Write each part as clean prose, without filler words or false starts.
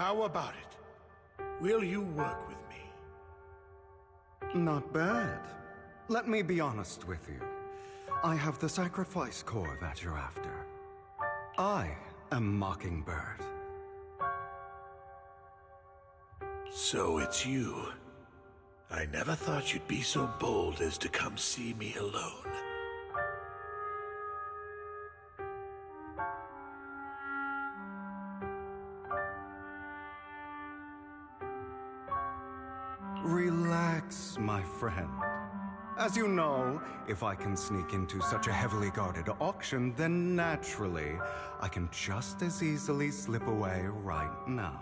How about it? Will you work with me? Not bad. Let me be honest with you. I have the sacrifice core that you're after. I am Mockingbird. So it's you. I never thought you'd be so bold as to come see me alone. Relax, my friend. As you know, if I can sneak into such a heavily guarded auction, then naturally, I can just as easily slip away right now.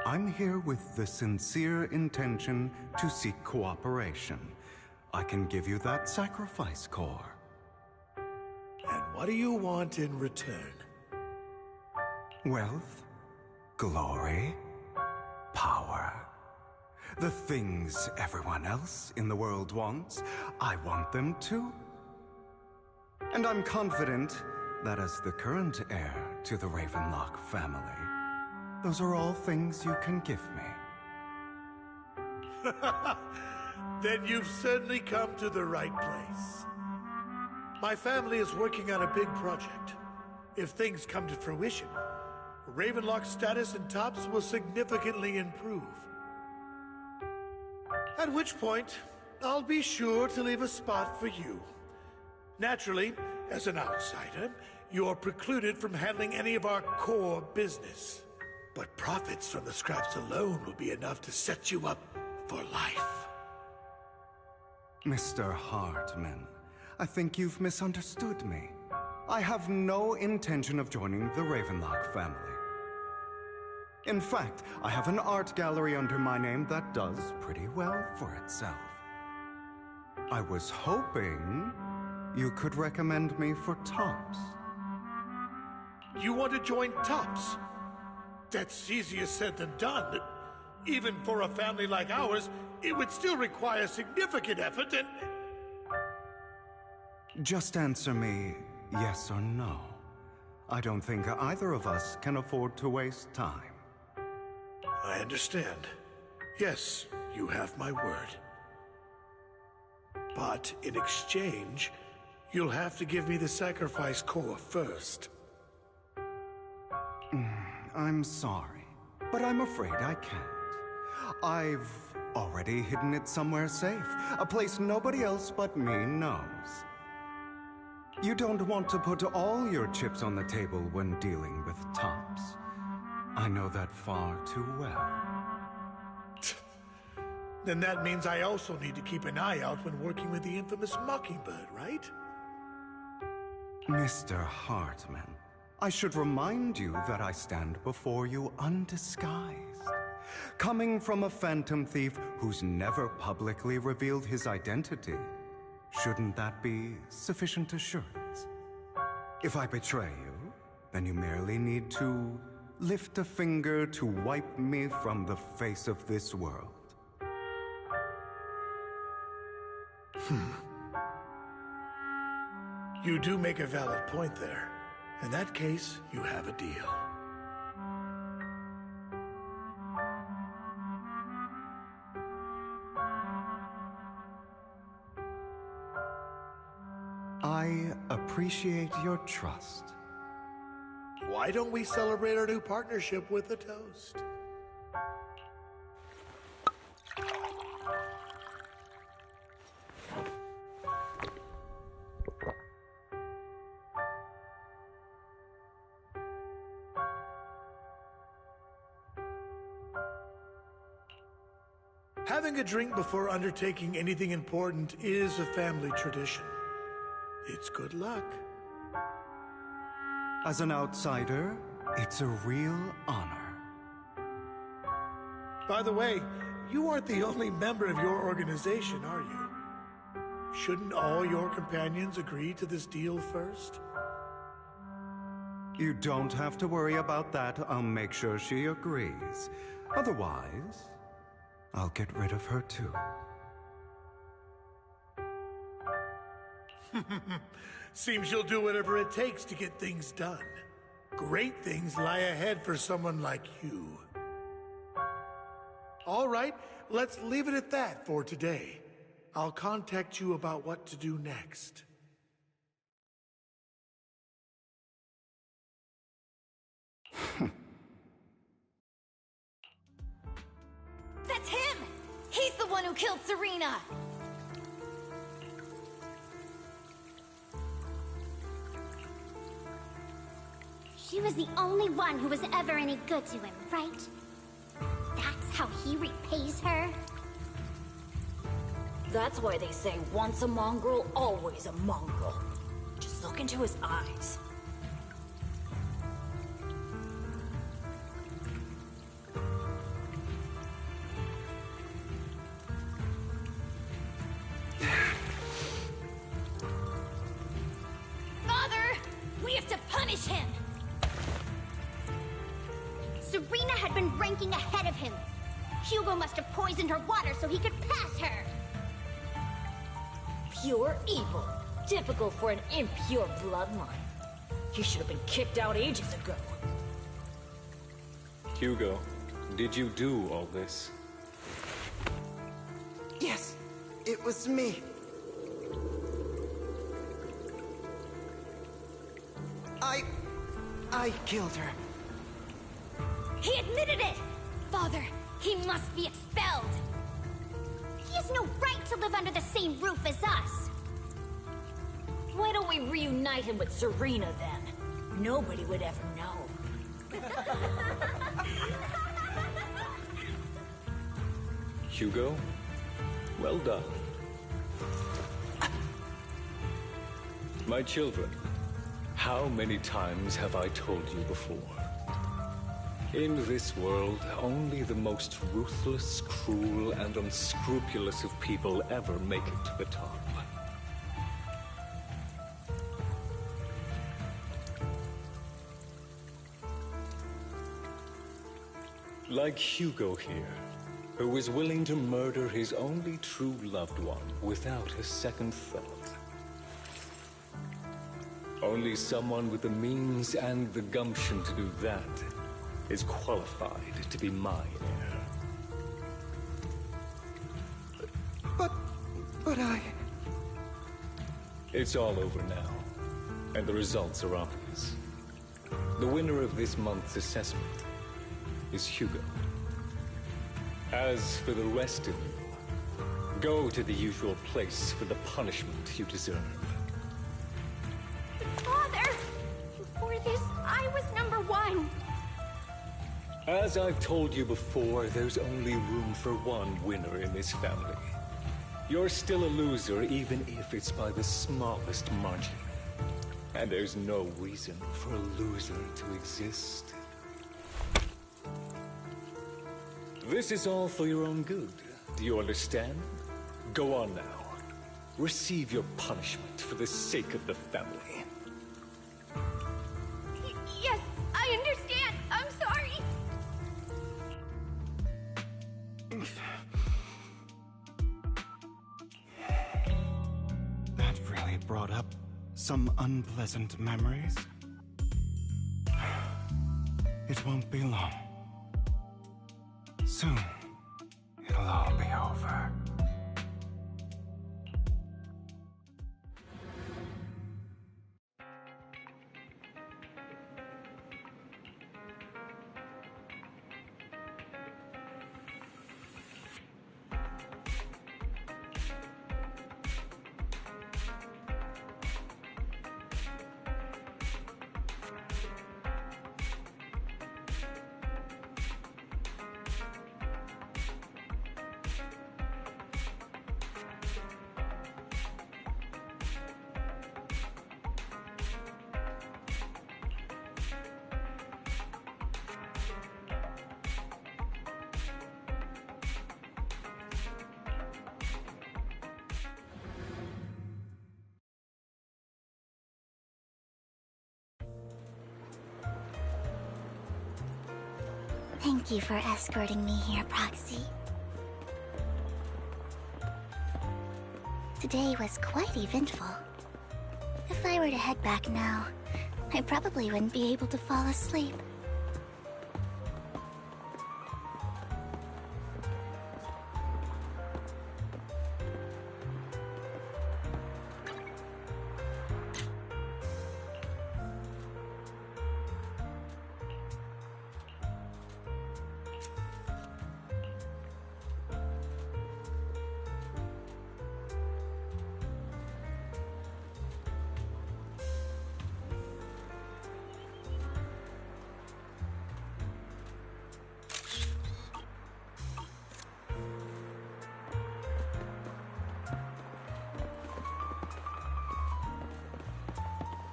I'm here with the sincere intention to seek cooperation. I can give you that sacrifice core. And what do you want in return? Wealth, glory, power. The things everyone else in the world wants, I want them too. And I'm confident that as the current heir to the Ravenlock family, those are all things you can give me. Then you've certainly come to the right place. My family is working on a big project. If things come to fruition, Ravenlock's status in Tops will significantly improve. At which point, I'll be sure to leave a spot for you. Naturally, as an outsider, you're precluded from handling any of our core business. But profits from the scraps alone will be enough to set you up for life. Mr. Hartman, I think you've misunderstood me. I have no intention of joining the Ravenlock family. In fact, I have an art gallery under my name that does pretty well for itself. I was hoping you could recommend me for Tops. You want to join Tops? That's easier said than done. Even for a family like ours, it would still require significant effort and... Just answer me yes or no. I don't think either of us can afford to waste time. I understand. Yes, you have my word. But in exchange, you'll have to give me the sacrifice core first. I'm sorry, but I'm afraid I can't. I've already hidden it somewhere safe, a place nobody else but me knows. You don't want to put all your chips on the table when dealing with Tops. I know that far too well. Then that means I also need to keep an eye out when working with the infamous Mockingbird, right? Mr. Hartman, I should remind you that I stand before you undisguised. Coming from a phantom thief who's never publicly revealed his identity, shouldn't that be sufficient assurance? If I betray you, then you merely need to lift a finger to wipe me from the face of this world. You do make a valid point there. In that case, you have a deal. I appreciate your trust. Why don't we celebrate our new partnership with a toast? Having a drink before undertaking anything important is a family tradition. It's good luck. As an outsider, it's a real honor. By the way, you aren't the only member of your organization, are you? Shouldn't all your companions agree to this deal first? You don't have to worry about that. I'll make sure she agrees. Otherwise, I'll get rid of her too. Seems you'll do whatever it takes to get things done. Great things lie ahead for someone like you. All right, let's leave it at that for today. I'll contact you about what to do next. That's him! He's the one who killed Serena! She was the only one who was ever any good to him, right? That's how he repays her? That's why they say once a mongrel, always a mongrel. Just look into his eyes. Father! We have to punish him! Serena had been ranking ahead of him. Hugo must have poisoned her water so he could pass her. Pure evil. Typical for an impure bloodline. He should have been kicked out ages ago. Hugo, did you do all this? Yes, it was me. I killed her. He admitted it! Father, he must be expelled! He has no right to live under the same roof as us. Why don't we reunite him with Serena then? Nobody would ever know. Hugo, well done. My children, how many times have I told you before? In this world, only the most ruthless, cruel, and unscrupulous of people ever make it to the top. Like Hugo here, who was willing to murder his only true loved one without a second thought. Only someone with the means and the gumption to do that is qualified to be my heir. But I... It's all over now, and the results are obvious. The winner of this month's assessment is Hugo. As for the rest of you, go to the usual place for the punishment you deserve. Father! Before this, I was number one. As I've told you before, there's only room for one winner in this family. You're still a loser, even if it's by the smallest margin. And there's no reason for a loser to exist. This is all for your own good. Do you understand? Go on now. Receive your punishment for the sake of the family. Yes, I understand. I'm sorry. That really brought up some unpleasant memories. It won't be long. Soon, it'll all be over. Thank you for escorting me here, Proxy. Today was quite eventful. If I were to head back now, I probably wouldn't be able to fall asleep.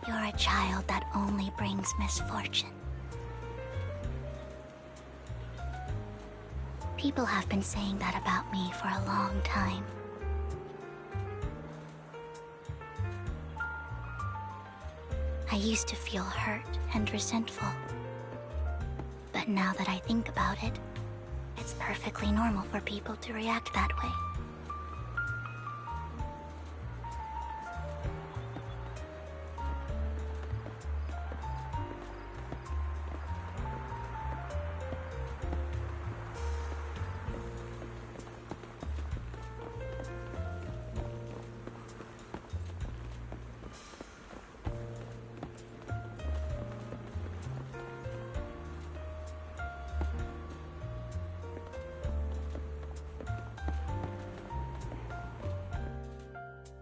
You're a child that only brings misfortune. People have been saying that about me for a long time. I used to feel hurt and resentful. But now that I think about it, it's perfectly normal for people to react that way.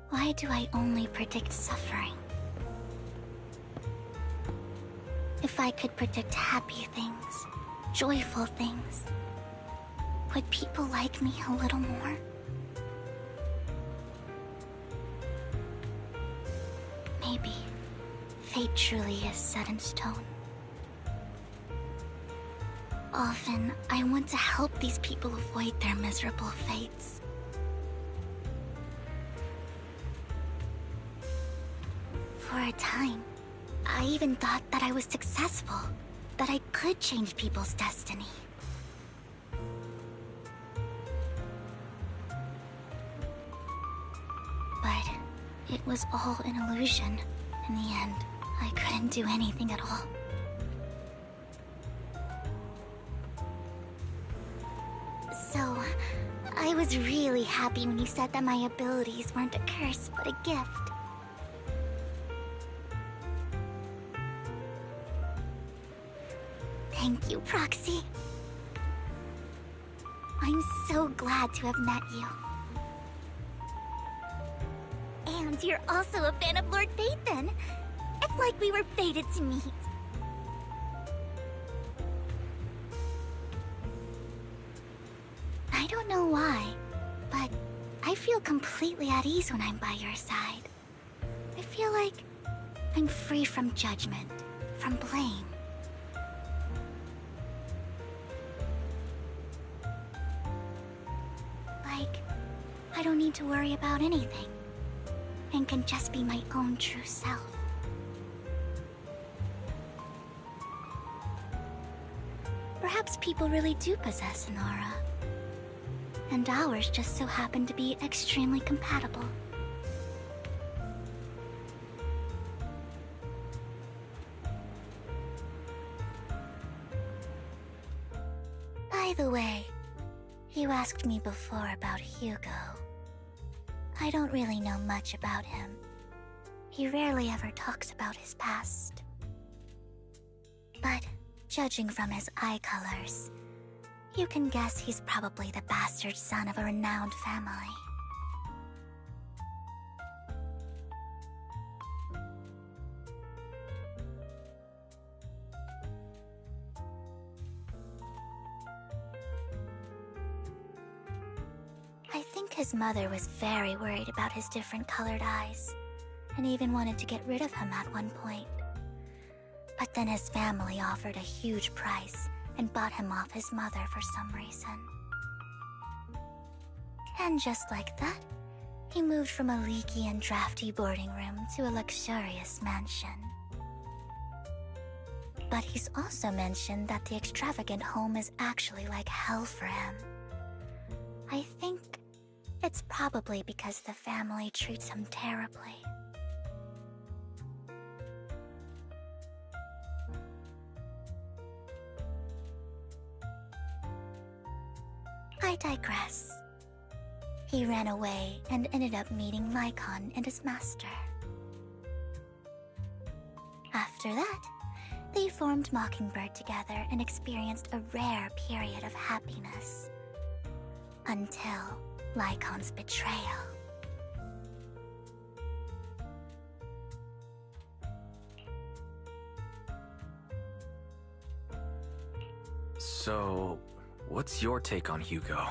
Why do I only predict suffering? If I could predict happy things, joyful things, would people like me a little more? Maybe fate truly is set in stone. Often, I want to help these people avoid their miserable fates. For a time, I even thought that I was successful, that I could change people's destiny. But it was all an illusion. In the end, I couldn't do anything at all. So, I was really happy when you said that my abilities weren't a curse, but a gift. Thank you, Proxy. I'm so glad to have met you. And you're also a fan of Lord Phaethon. It's like we were fated to meet. I don't know why, but I feel completely at ease when I'm by your side. I feel like I'm free from judgment, from blame. Like, I don't need to worry about anything, and can just be my own true self. Perhaps people really do possess an aura, and ours just so happen to be extremely compatible. By the way, you asked me before about Hugo. I don't really know much about him. He rarely ever talks about his past. But judging from his eye colors, you can guess he's probably the bastard son of a renowned family. I think his mother was very worried about his different colored eyes, and even wanted to get rid of him at one point. But then his family offered a huge price and bought him off his mother for some reason. And just like that, he moved from a leaky and drafty boarding room to a luxurious mansion. But he's also mentioned that the extravagant home is actually like hell for him. I think it's probably because the family treats him terribly. digress. He ran away and ended up meeting Lycon and his master. After that, they formed Mockingbird together and experienced a rare period of happiness. Until Lycon's betrayal. So, what's your take on Hugo?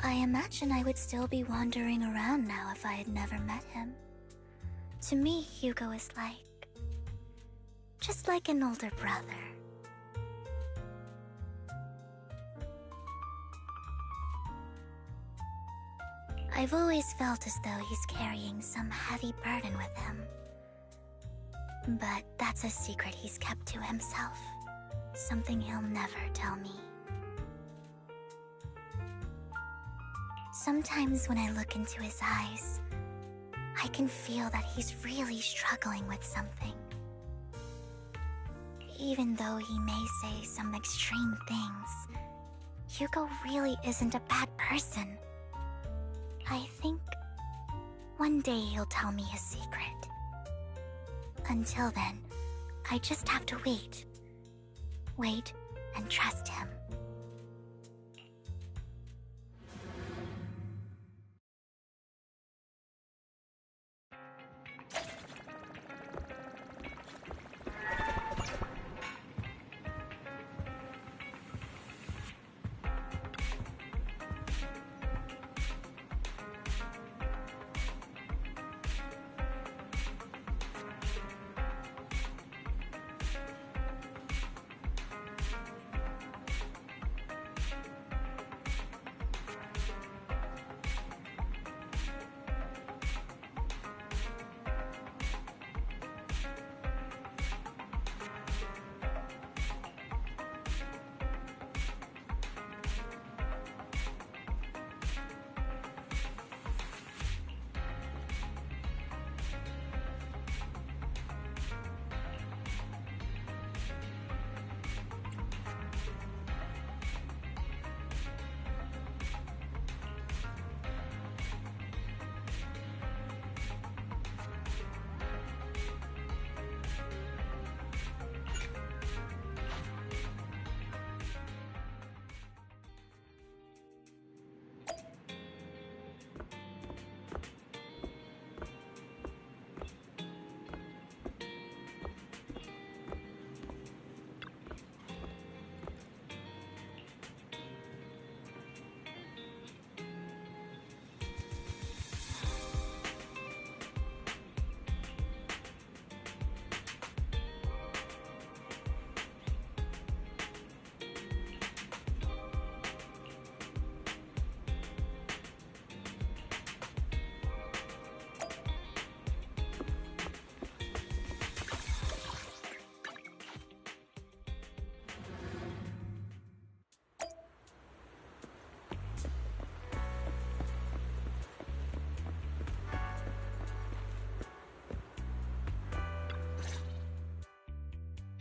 I imagine I would still be wandering around now if I had never met him. To me, Hugo is just like an older brother. I've always felt as though he's carrying some heavy burden with him. But that's a secret he's kept to himself. Something he'll never tell me. Sometimes when I look into his eyes, I can feel that he's really struggling with something. Even though he may say some extreme things, Hugo really isn't a bad person. I think one day he'll tell me his secret. Until then, I just have to wait. Wait and trust him.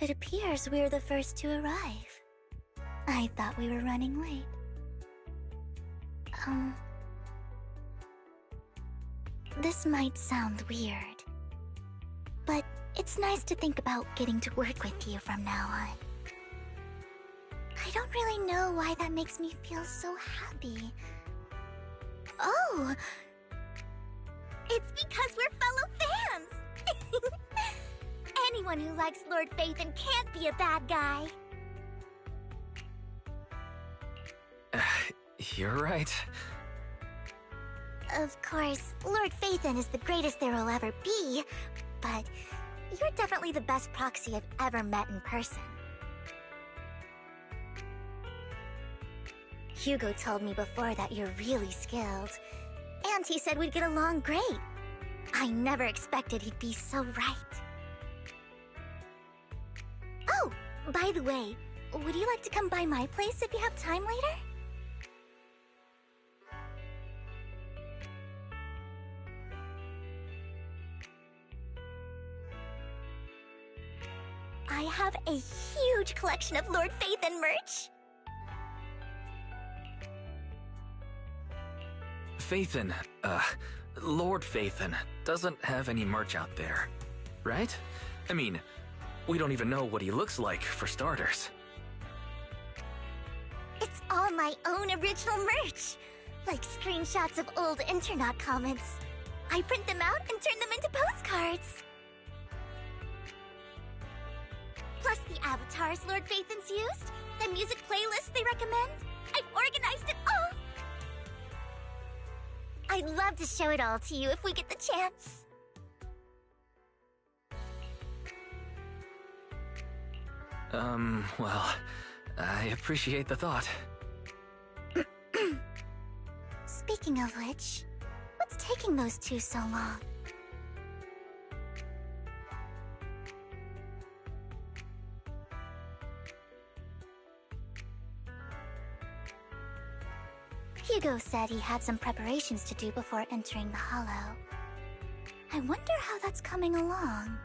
It appears we're the first to arrive. I thought we were running late. This might sound weird, but it's nice to think about getting to work with you from now on. I don't really know why that makes me feel so happy. Oh! It's because we're fellow fans! Anyone who likes Lord Phaethon can't be a bad guy. You're right. Of course, Lord Phaethon is the greatest there will ever be, but you're definitely the best proxy I've ever met in person. Hugo told me before that you're really skilled, and he said we'd get along great. I never expected he'd be so right. Oh, by the way, would you like to come by my place if you have time later? I have a huge collection of Lord Phaethon merch. Phaethon, Lord Phaethon, doesn't have any merch out there, right? I mean, we don't even know what he looks like, for starters. It's all my own original merch! Like screenshots of old Internet comments. I print them out and turn them into postcards! Plus the avatars Lord Phaethon's used, the music playlists they recommend. I've organized it all! I'd love to show it all to you if we get the chance. Well, I appreciate the thought. Speaking of which, what's taking those two so long? Hugo said he had some preparations to do before entering the Hollow. I wonder how that's coming along.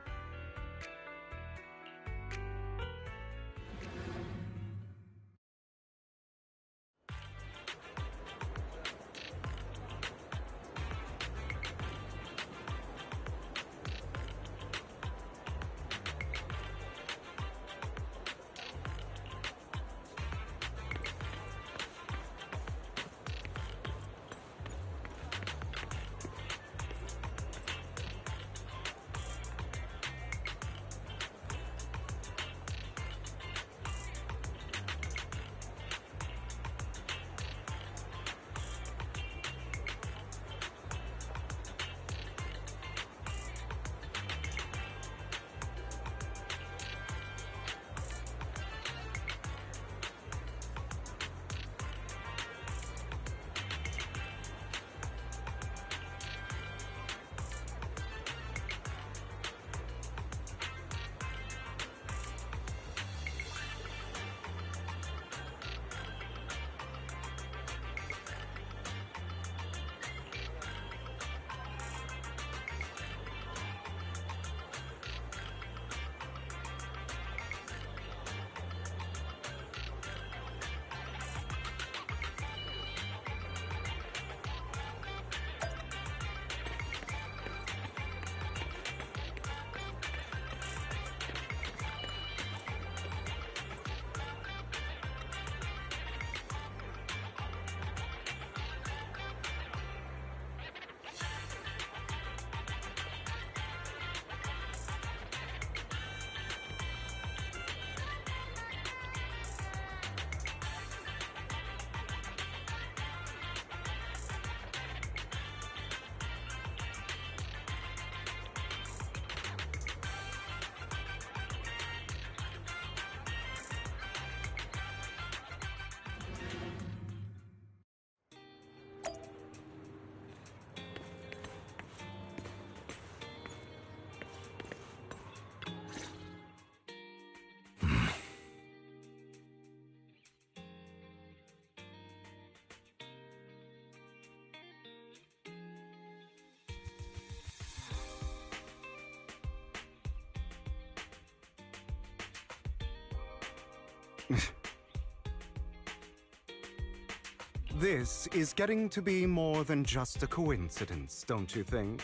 This is getting to be more than just a coincidence, don't you think?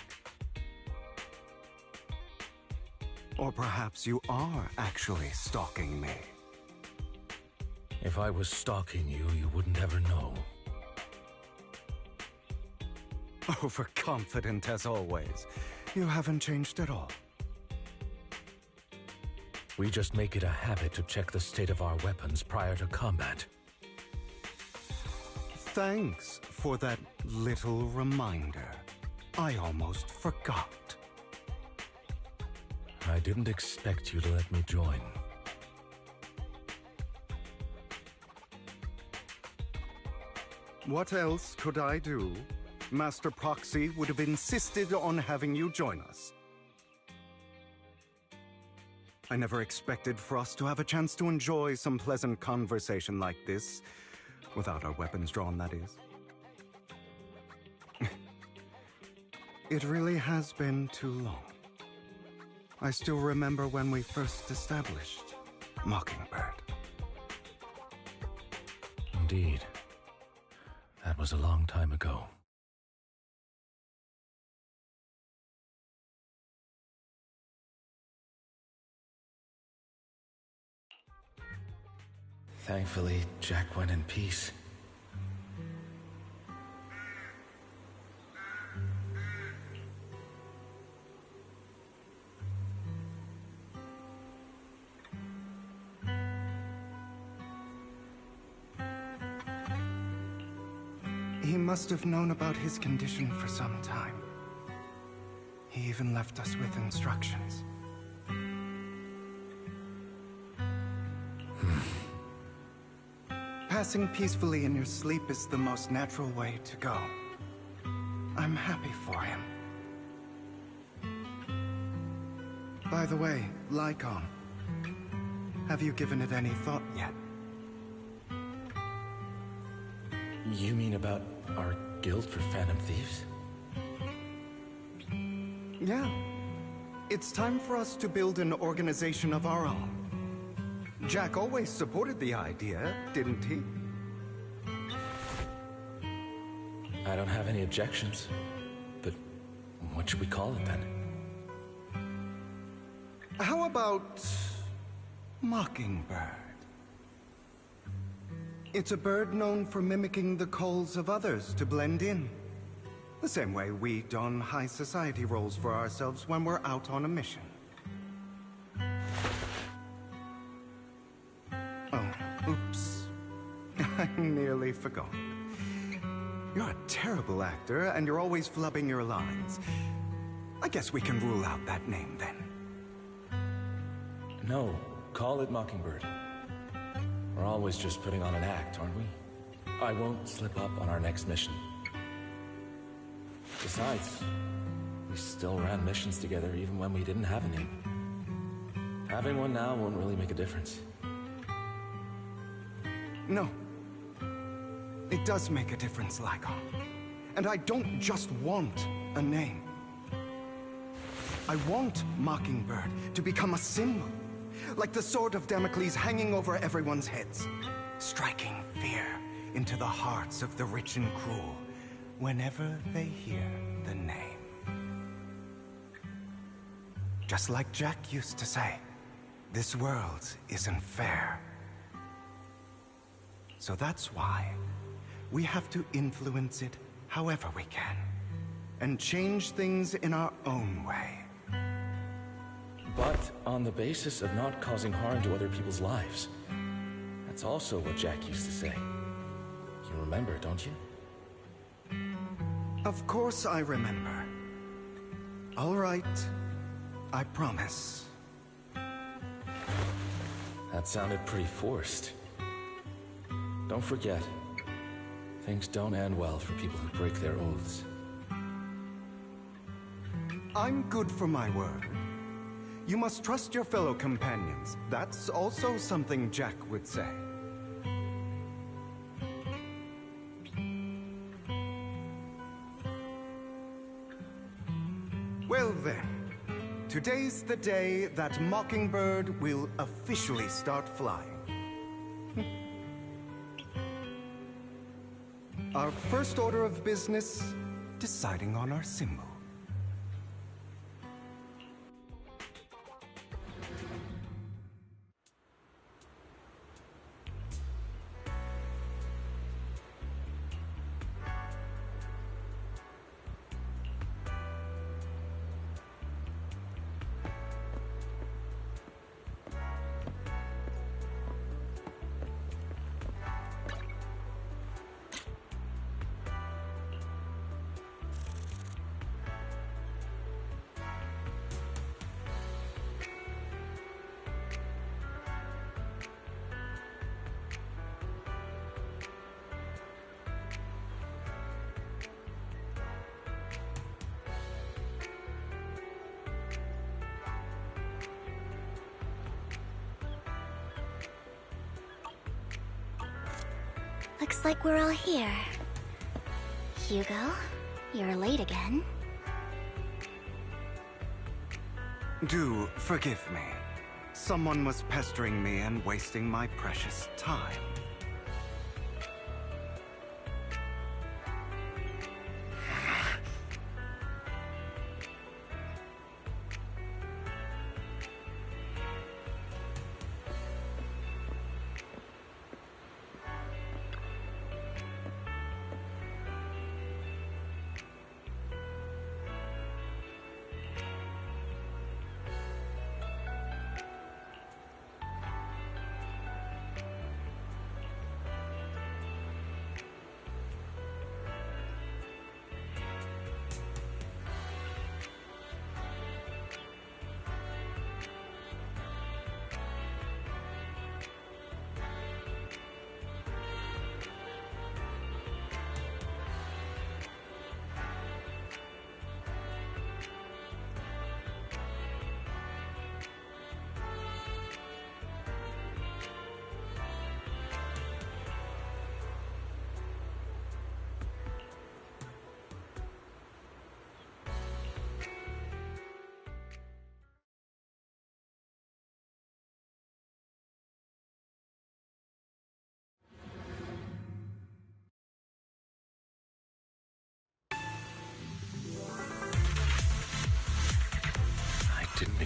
Or perhaps you are actually stalking me. If I was stalking you, you wouldn't ever know. Overconfident as always. You haven't changed at all. We just make it a habit to check the state of our weapons prior to combat. Thanks for that little reminder. I almost forgot. I didn't expect you to let me join. What else could I do? Master Proxy would have insisted on having you join us. I never expected for us to have a chance to enjoy some pleasant conversation like this. Without our weapons drawn, that is. It really has been too long. I still remember when we first established Mockingbird. Indeed. That was a long time ago. Thankfully, Jack went in peace. He must have known about his condition for some time. He even left us with instructions. Passing peacefully in your sleep is the most natural way to go. I'm happy for him. By the way, Lycon, have you given it any thought yet? You mean about our guild for Phantom Thieves? Yeah. It's time for us to build an organization of our own. Jack always supported the idea, didn't he? I don't have any objections. But what should we call it then? How about Mockingbird? It's a bird known for mimicking the calls of others to blend in. The same way we don high society roles for ourselves when we're out on a mission. Oh, oops. I nearly forgot. You're a terrible actor, and you're always flubbing your lines. I guess we can rule out that name, then. No, call it Mockingbird. We're always just putting on an act, aren't we? I won't slip up on our next mission. Besides, we still ran missions together even when we didn't have a name. Having one now won't really make a difference. No. It does make a difference, Lycon. And I don't just want a name. I want Mockingbird to become a symbol. Like the sword of Damocles hanging over everyone's heads. Striking fear into the hearts of the rich and cruel whenever they hear the name. Just like Jack used to say, this world isn't fair. So that's why we have to influence it however we can, and change things in our own way. But on the basis of not causing harm to other people's lives. That's also what Jack used to say. You remember, don't you? Of course I remember. All right. I promise. That sounded pretty forced. Don't forget, things don't end well for people who break their oaths. I'm good for my word. You must trust your fellow companions. That's also something Jack would say. Well then, today's the day that Mockingbird will officially start flying. Our first order of business, deciding on our symbol. Looks like we're all here. Hugo, you're late again. Do forgive me. Someone was pestering me and wasting my precious time.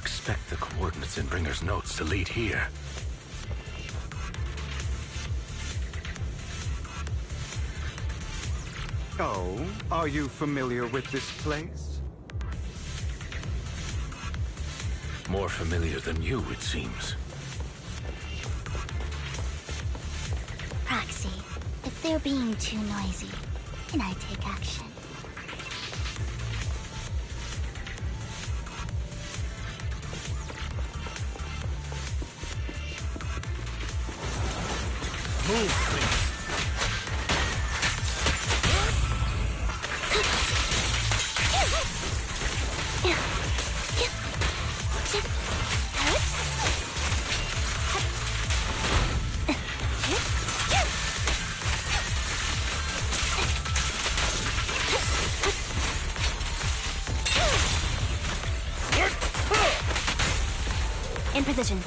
expect the coordinates in Bringer's notes to lead here. Oh, are you familiar with this place? More familiar than you, it seems. Proxy, if they're being too noisy, can I take action? Move, please. In position.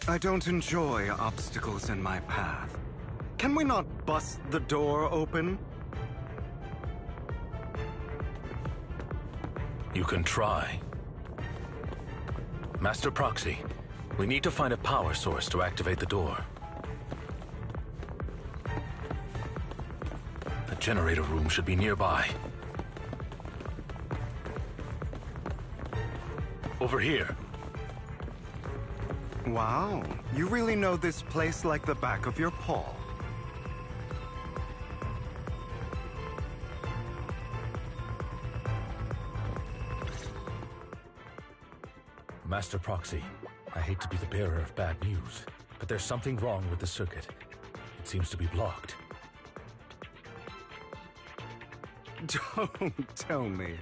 I don't enjoy obstacles in my path. Can we not bust the door open? You can try. Master Proxy, we need to find a power source to activate the door. The generator room should be nearby. Over here. Wow, you really know this place like the back of your paw. Master Proxy, I hate to be the bearer of bad news, but there's something wrong with the circuit. It seems to be blocked. Don't tell me.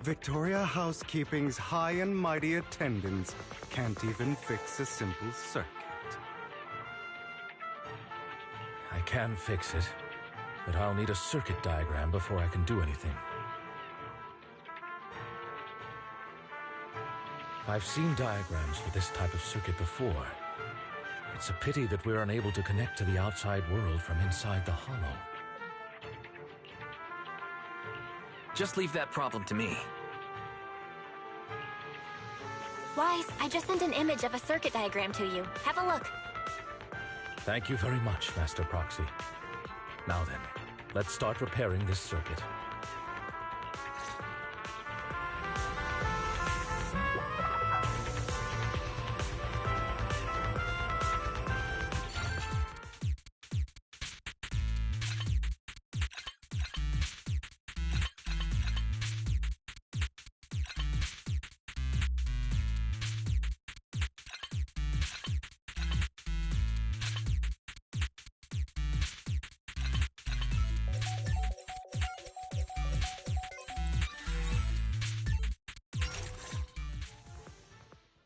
Victoria Housekeeping's high and mighty attendants can't even fix a simple circuit. I can fix it, but I'll need a circuit diagram before I can do anything. I've seen diagrams for this type of circuit before. It's a pity that we're unable to connect to the outside world from inside the hollow. Just leave that problem to me. Wise, I just sent an image of a circuit diagram to you. Have a look. Thank you very much, Master Proxy. Now then, let's start repairing this circuit.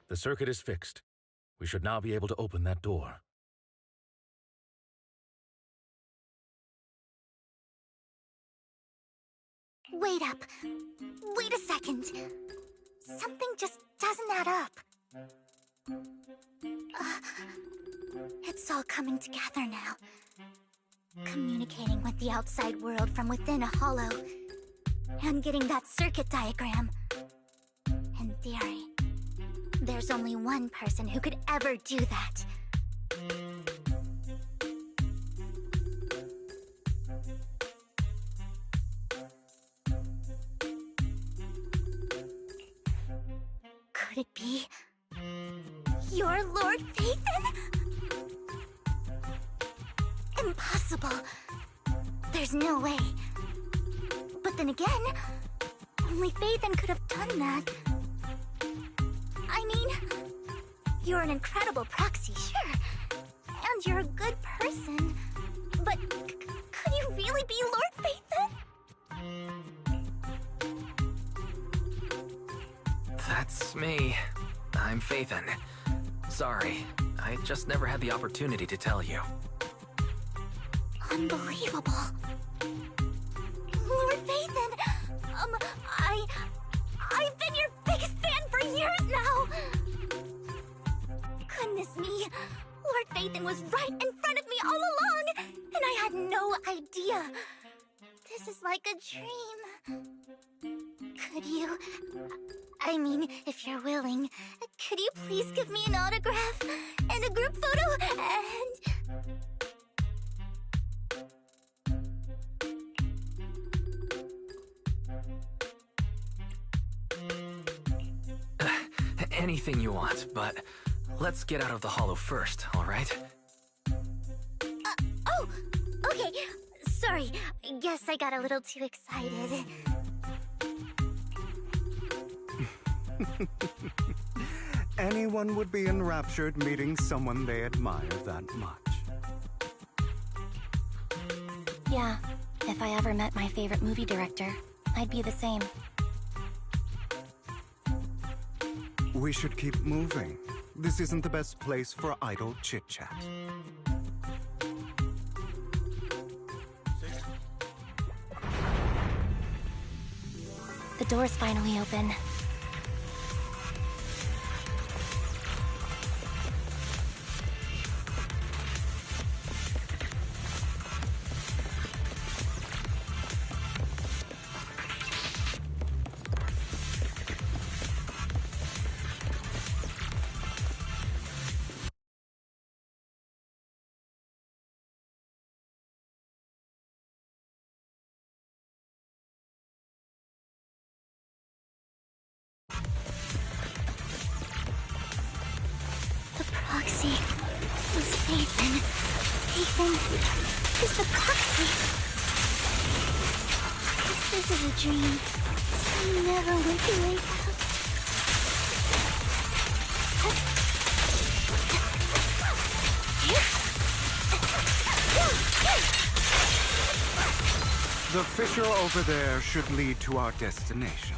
The circuit is fixed. We should now be able to open that door. Wait up. Wait a second. Something just doesn't add up. It's all coming together now. Communicating with the outside world from within a hollow. And getting that circuit diagram. In theory, there's only one person who could ever do that. Could it be your Lord Phaethon? Impossible. There's no way. But then again, only Phaethon could have done that. I mean, you're an incredible proxy, sure. And you're a good person. But could you really be Lord Phaethon? That's me. I'm Phaethon. Sorry, I just never had the opportunity to tell you. Unbelievable. Lord Nathan, I've been your biggest fan for years now. Goodness me, Lord Nathan was right in front of me all along, and I had no idea. This is like a dream. Could you... I mean, if you're willing, could you please give me an autograph and a group photo and... Anything you want, but let's get out of the hollow first, alright? Oh! Okay, sorry. Guess I got a little too excited. Anyone would be enraptured meeting someone they admire that much. Yeah, if I ever met my favorite movie director, I'd be the same. We should keep moving. This isn't the best place for idle chit-chat. The door's finally open. Proxy was Ethan. Ethan is the proxy. This is a dream. I never want to wake up. The fissure over there should lead to our destination.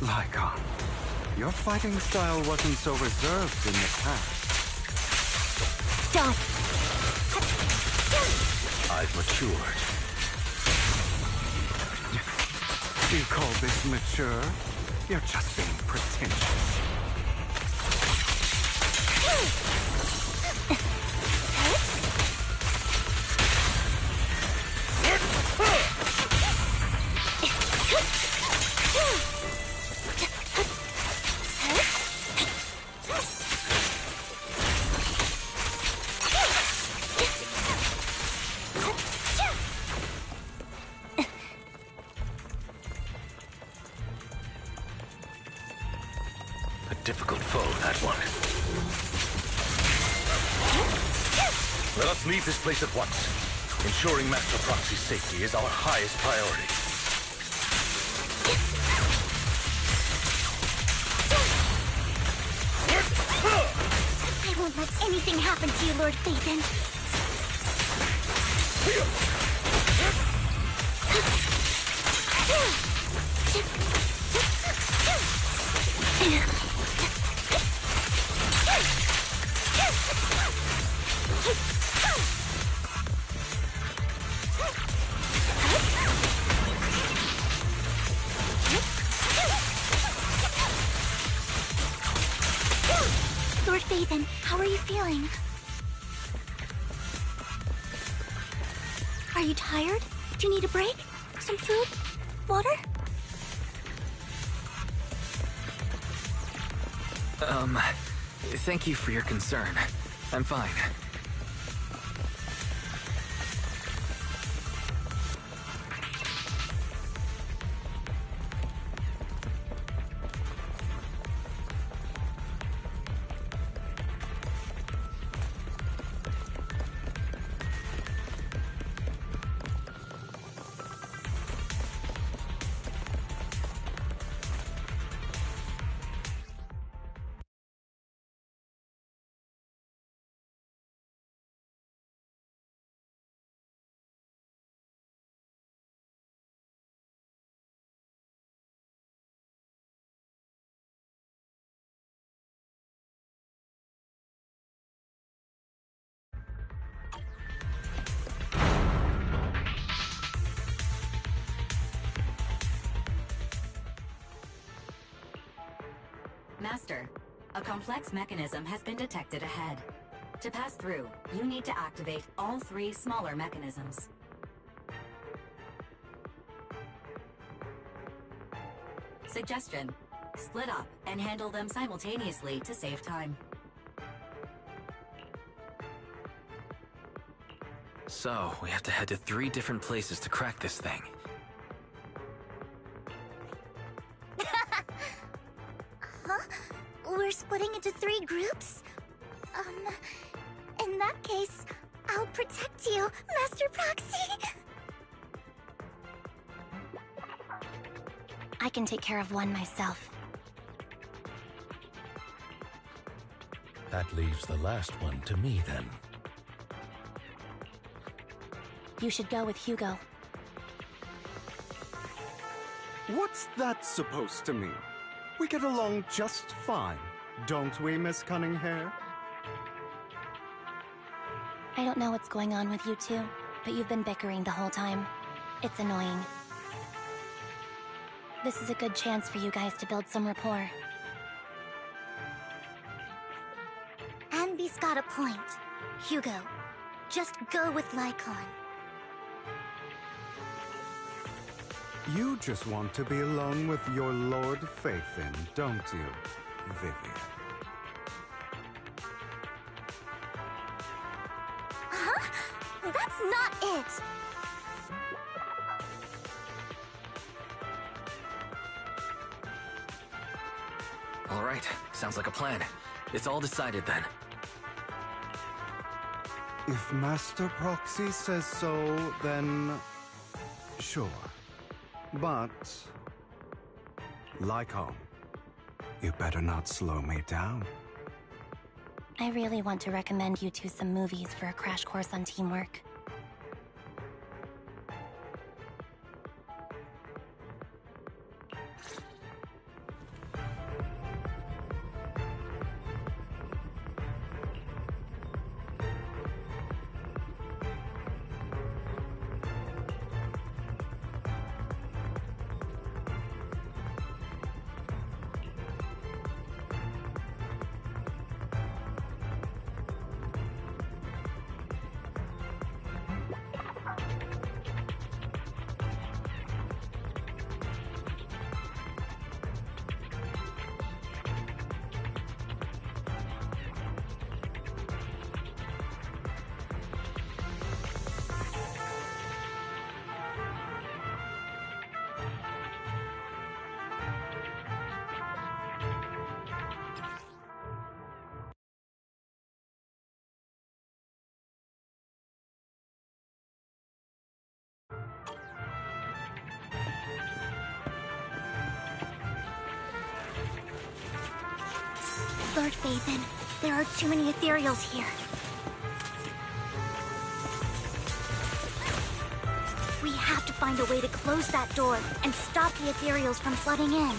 Lycon, your fighting style wasn't so reserved in the past. Stop! I've matured. Do you call this mature? You're just being pretentious. Difficult foe, that one. Let us leave this place at once. Ensuring Master Proxy's safety is our highest priority. I won't let anything happen to you, Lord Phaethon. Lord Phaethon, how are you feeling? Are you tired? Do you need a break? Some food? Water? Thank you for your concern. I'm fine. Master, a complex mechanism has been detected ahead. To pass through, you need to activate all 3 smaller mechanisms. Suggestion: split up and handle them simultaneously to save time. So, we have to head to 3 different places to crack this thing. Huh? We're splitting into 3 groups? In that case, I'll protect you, Master Proxy! I can take care of one myself. That leaves the last one to me, then. You should go with Hugo. What's that supposed to mean? We get along just fine, don't we, Miss Cunninghair? I don't know what's going on with you two, but you've been bickering the whole time. It's annoying. This is a good chance for you guys to build some rapport. Anby's got a point. Hugo, just go with Lycon. You just want to be alone with your Lord Faithin, don't you, Vivian? Huh? That's not it! Alright, sounds like a plan. It's all decided then. If Master Proxy says so, then... sure. But... Lycon, you better not slow me down. I really want to recommend you two some movies for a crash course on teamwork. Lord Faithin, there are too many ethereals here. We have to find a way to close that door and stop the ethereals from flooding in.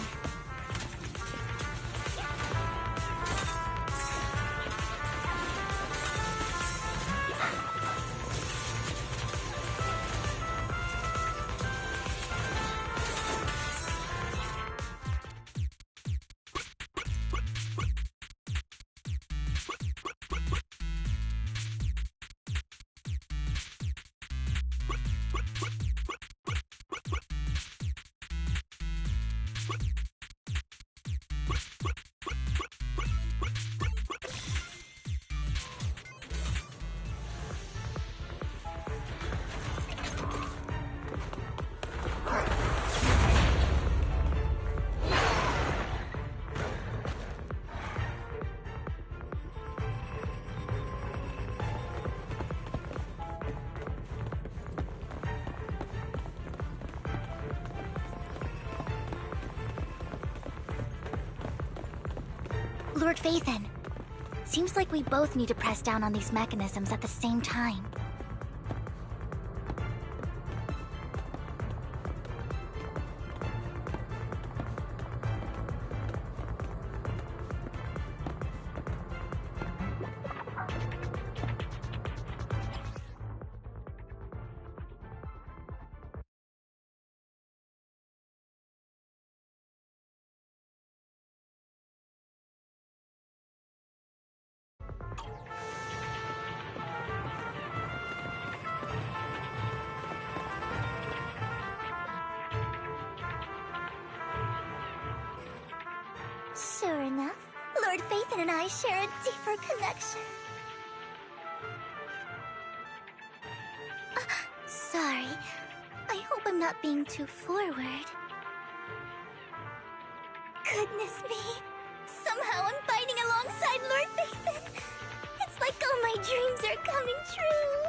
Lord Faithin, seems like we both need to press down on these mechanisms at the same time. and I share a deeper connection. Sorry. I hope I'm not being too forward. Goodness me. Somehow I'm fighting alongside Lord Phaethon. It's like all my dreams are coming true.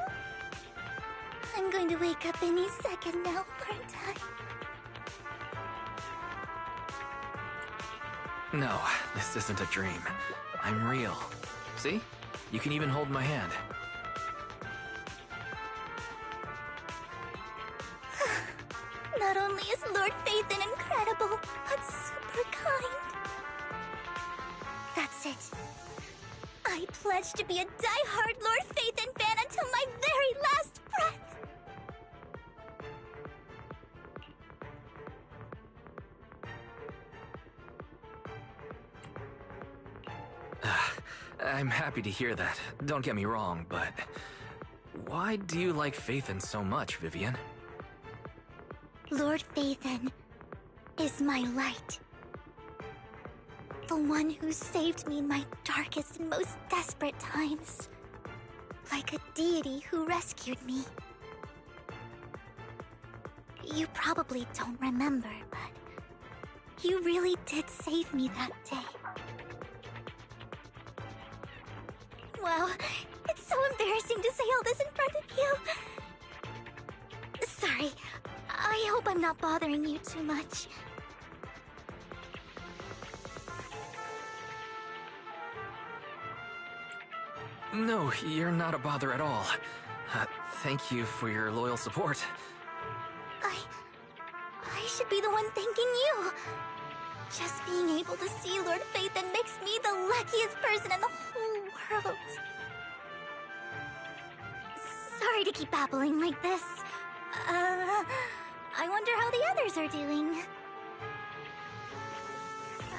I'm going to wake up any second now, aren't I? No, this isn't a dream. I'm real. See? You can even hold my hand. Not only is Lord Phaethon incredible, but super kind. That's it. I pledge to be a die-hard Lord Phaethon fan until my very last breath. I'm happy to hear that. Don't get me wrong, but... why do you like Phaethon so much, Vivian? Lord Phaethon is my light. The one who saved me in my darkest and most desperate times. Like a deity who rescued me. You probably don't remember, but you really did save me that day. Wow, it's so embarrassing to say all this in front of you. Sorry, I hope I'm not bothering you too much. No, you're not a bother at all. Thank you for your loyal support. I should be the one thanking you. Just being able to see Lord Phaethon makes me the luckiest person in the whole world. Sorry to keep babbling like this. I wonder how the others are doing.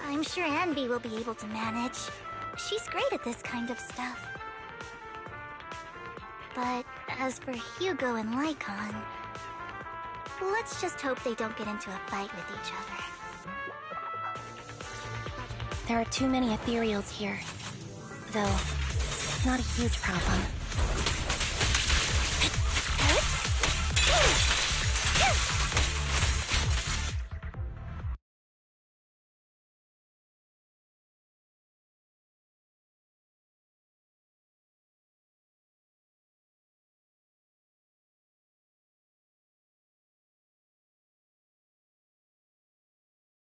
I'm sure Anby will be able to manage. She's great at this kind of stuff. But as for Hugo and Lycon, let's just hope they don't get into a fight with each other. There are too many ethereals here. Though, it's not a huge problem.